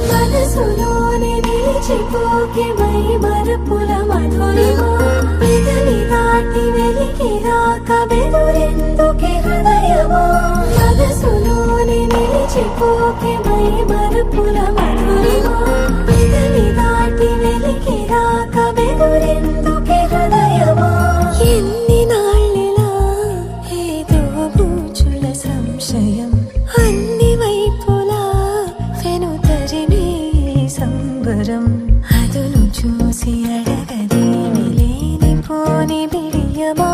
మనసులోని నిలిచిపోకే మై మరపుల మధురిమా పెదవి దాటి వెలికి రాక బెదురెందుకే హృదయమా మనసులోని నిలిచిపోకే మై మరపుల మధురిమా పెదవి దాటి వెలికి రాక బెదురెందుకే హృదయమా ఎన్ని నాళ్ళిలా ఏదో బూచుల సంశయం అన్ని వైపులా వెనుతరిమే సంబరం అదును చూసి అడగదేమి లేనిపోని బిడియమా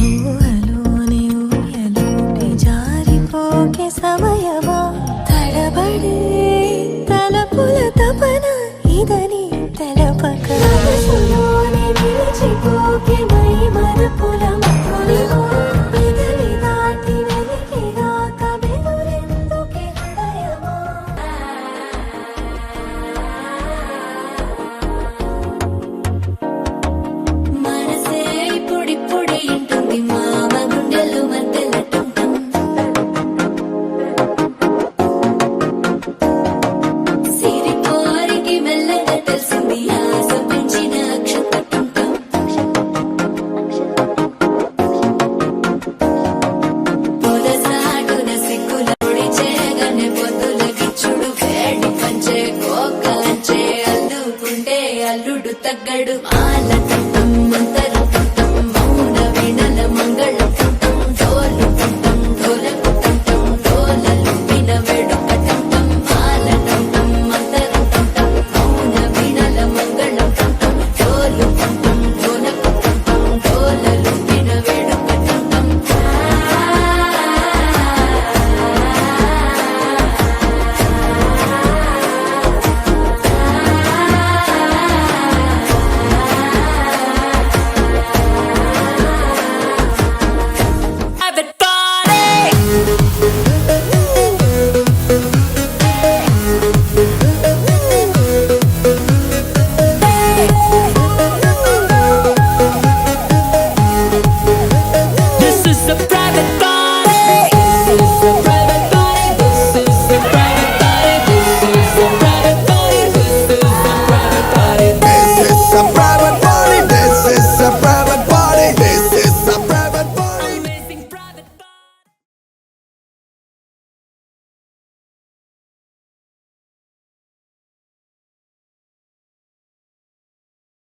ఊహలోని ఊయలోని జారిపోకే సమయమా తడబడే తలపుల తపన ఇదని తెలపక మనసులోని నిలిచిపోకే మై మరపుల మధురిమా పెదవి దాటి వెలికి రాక బెదురెందుకే హృదయమా మనసే ఇప్పుడిప్పుడే ఇంటుంది మామ గుండెలు మధ్యలటుంటాం సిరి కోరికి మెల్లగా తెలిసింది ఆశ పెంచిన అక్షతటుంటాం పొదసాటున సిగ్గుల పొడి చేయగానే పొద్దుల గిచ్చుడు వేడి పంచే కోక అంచే అల్లుకుంటే అల్లుడు తగ్గడు